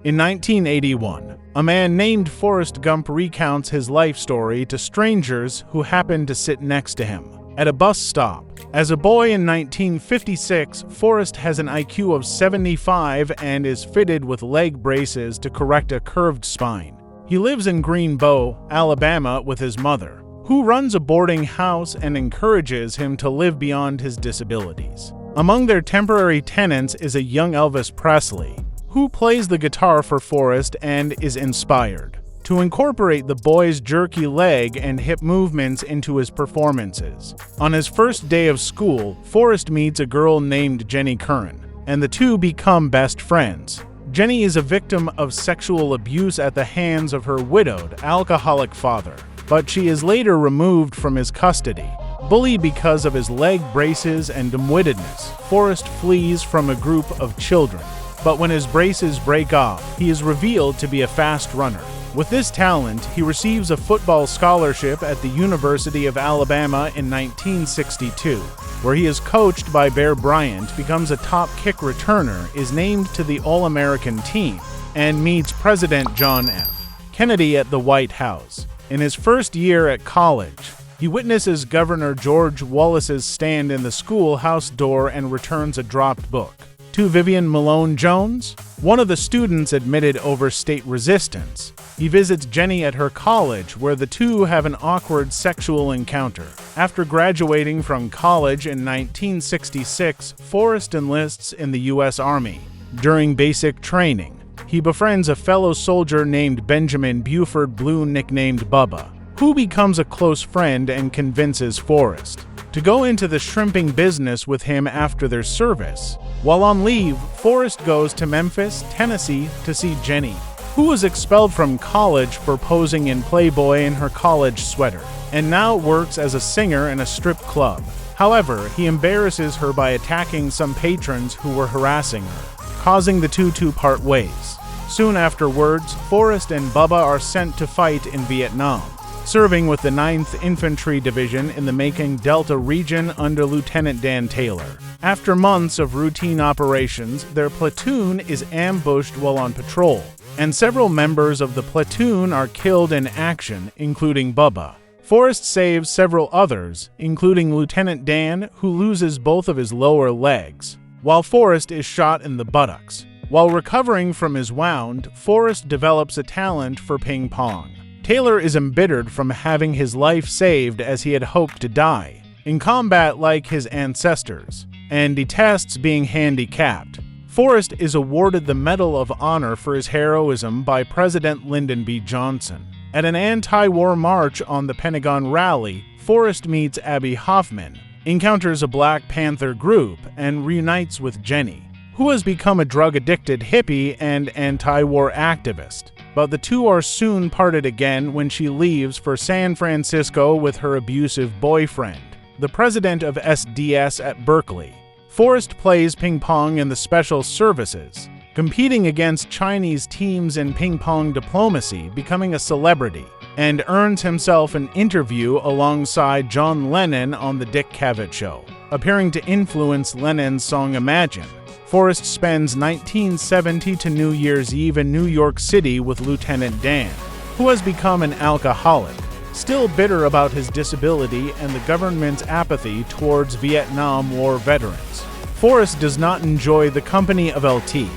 In 1981, a man named Forrest Gump recounts his life story to strangers who happened to sit next to him at a bus stop. As a boy in 1956, Forrest has an IQ of 75 and is fitted with leg braces to correct a curved spine. He lives in Greenbow, Alabama with his mother, who runs a boarding house and encourages him to live beyond his disabilities. Among their temporary tenants is a young Elvis Presley, who plays the guitar for Forrest and is inspired to incorporate the boy's jerky leg and hip movements into his performances. On his first day of school, Forrest meets a girl named Jenny Curran, and the two become best friends. Jenny is a victim of sexual abuse at the hands of her widowed, alcoholic father, but she is later removed from his custody. Bullied because of his leg braces and dim-wittedness, Forrest flees from a group of children. But when his braces break off, he is revealed to be a fast runner. With this talent, he receives a football scholarship at the University of Alabama in 1962, where he is coached by Bear Bryant, becomes a top kick returner, is named to the All-American team, and meets President John F. Kennedy at the White House. In his first year at college, he witnesses Governor George Wallace's stand in the schoolhouse door and returns a dropped book. To Vivian Malone Jones, one of the students admitted over state resistance. He visits Jenny at her college, where the two have an awkward sexual encounter. After graduating from college in 1966, Forrest enlists in the U.S. Army. During basic training, he befriends a fellow soldier named Benjamin Buford Blue, nicknamed Bubba, who becomes a close friend and convinces Forrest to go into the shrimping business with him after their service. While on leave, Forrest goes to Memphis, Tennessee to see Jenny, who was expelled from college for posing in Playboy in her college sweater, and now works as a singer in a strip club. However, he embarrasses her by attacking some patrons who were harassing her, causing the two to part ways. Soon afterwards, Forrest and Bubba are sent to fight in Vietnam, serving with the 9th Infantry Division in the Macon Delta region under Lieutenant Dan Taylor. After months of routine operations, their platoon is ambushed while on patrol, and several members of the platoon are killed in action, including Bubba. Forrest saves several others, including Lieutenant Dan, who loses both of his lower legs, while Forrest is shot in the buttocks. While recovering from his wound, Forrest develops a talent for ping pong. Taylor is embittered from having his life saved as he had hoped to die in combat like his ancestors, and detests being handicapped. Forrest is awarded the Medal of Honor for his heroism by President Lyndon B. Johnson. At an anti-war march on the Pentagon rally, Forrest meets Abby Hoffman, encounters a Black Panther group, and reunites with Jenny, who has become a drug-addicted hippie and anti-war activist. But the two are soon parted again when she leaves for San Francisco with her abusive boyfriend, the president of SDS at Berkeley. Forrest plays ping pong in the Special Services, competing against Chinese teams in ping pong diplomacy, becoming a celebrity, and earns himself an interview alongside John Lennon on The Dick Cavett Show, appearing to influence Lennon's song Imagine. Forrest spends 1970 to New Year's Eve in New York City with Lieutenant Dan, who has become an alcoholic, still bitter about his disability and the government's apathy towards Vietnam War veterans. Forrest does not enjoy the company of LT,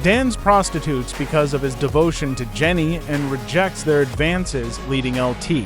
Dan's prostitutes, because of his devotion to Jenny, and rejects their advances, leading LT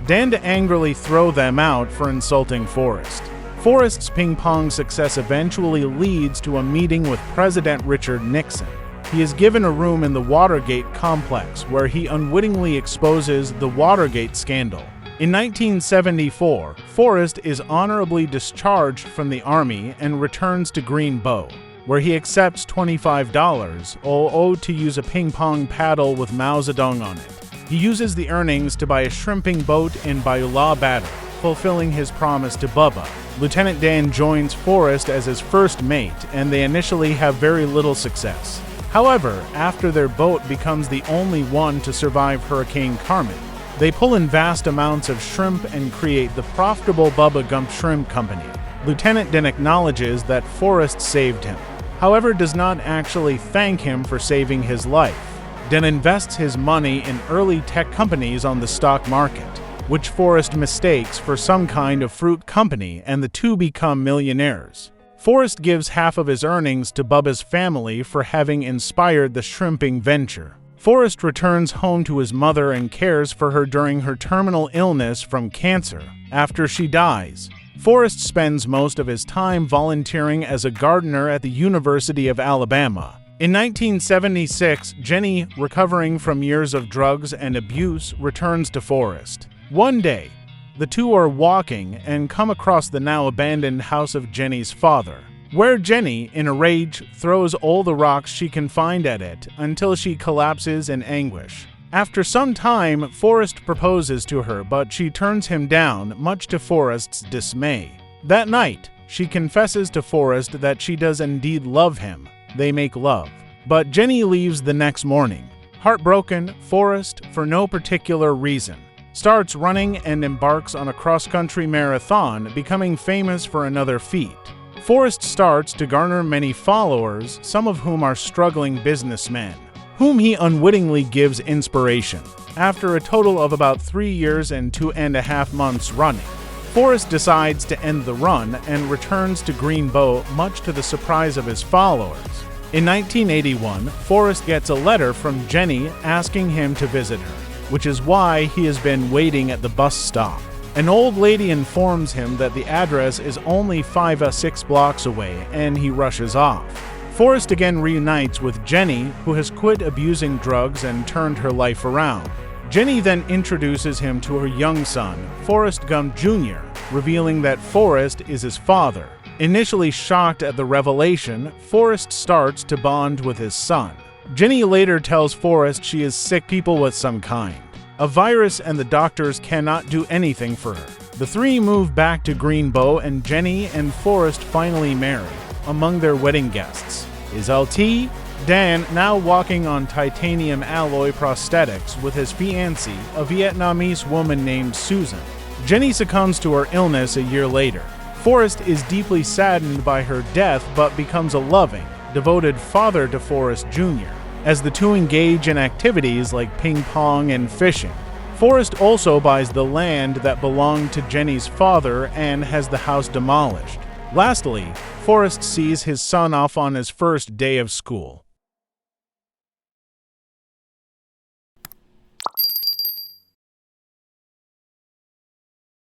Dan to angrily throw them out for insulting Forrest. Forrest's ping pong success eventually leads to a meeting with President Richard Nixon. He is given a room in the Watergate complex where he unwittingly exposes the Watergate scandal. In 1974, Forrest is honorably discharged from the Army and returns to Greenbow, where he accepts $25 owed to use a ping pong paddle with Mao Zedong on it. He uses the earnings to buy a shrimping boat in Beulah Battery, fulfilling his promise to Bubba. Lieutenant Dan joins Forrest as his first mate, and they initially have very little success. However, after their boat becomes the only one to survive Hurricane Carmen, they pull in vast amounts of shrimp and create the profitable Bubba Gump Shrimp Company. Lieutenant Dan acknowledges that Forrest saved him, however does not actually thank him for saving his life. then invests his money in early tech companies on the stock market, which Forrest mistakes for some kind of fruit company, and the two become millionaires. Forrest gives half of his earnings to Bubba's family for having inspired the shrimping venture. Forrest returns home to his mother and cares for her during her terminal illness from cancer. After she dies, Forrest spends most of his time volunteering as a gardener at the University of Alabama. In 1976, Jenny, recovering from years of drugs and abuse, returns to Forrest. One day, the two are walking and come across the now abandoned house of Jenny's father, where Jenny, in a rage, throws all the rocks she can find at it until she collapses in anguish. After some time, Forrest proposes to her, but she turns him down, much to Forrest's dismay. That night, she confesses to Forrest that she does indeed love him. They make love. But Jenny leaves the next morning. Heartbroken, Forrest, for no particular reason, starts running and embarks on a cross-country marathon, becoming famous for another feat. Forrest starts to garner many followers, some of whom are struggling businessmen, whom he unwittingly gives inspiration. After a total of about 3 years and 2.5 months running, Forrest decides to end the run and returns to Greenbow, much to the surprise of his followers. In 1981, Forrest gets a letter from Jenny asking him to visit her, which is why he has been waiting at the bus stop. An old lady informs him that the address is only 5 or 6 blocks away, and he rushes off. Forrest again reunites with Jenny, who has quit abusing drugs and turned her life around. Jenny then introduces him to her young son, Forrest Gump Jr., revealing that Forrest is his father. Initially shocked at the revelation, Forrest starts to bond with his son. Jenny later tells Forrest she is sick people with some kind, a virus, and the doctors cannot do anything for her. The three move back to Greenbow, and Jenny and Forrest finally marry. Among their wedding guests is LT, Dan, now walking on titanium alloy prosthetics with his fiancée, a Vietnamese woman named Susan. Jenny succumbs to her illness a year later. Forrest is deeply saddened by her death but becomes a loving, devoted father to Forrest Jr., as the two engage in activities like ping pong and fishing. Forrest also buys the land that belonged to Jenny's father and has the house demolished. Lastly, Forrest sees his son off on his first day of school.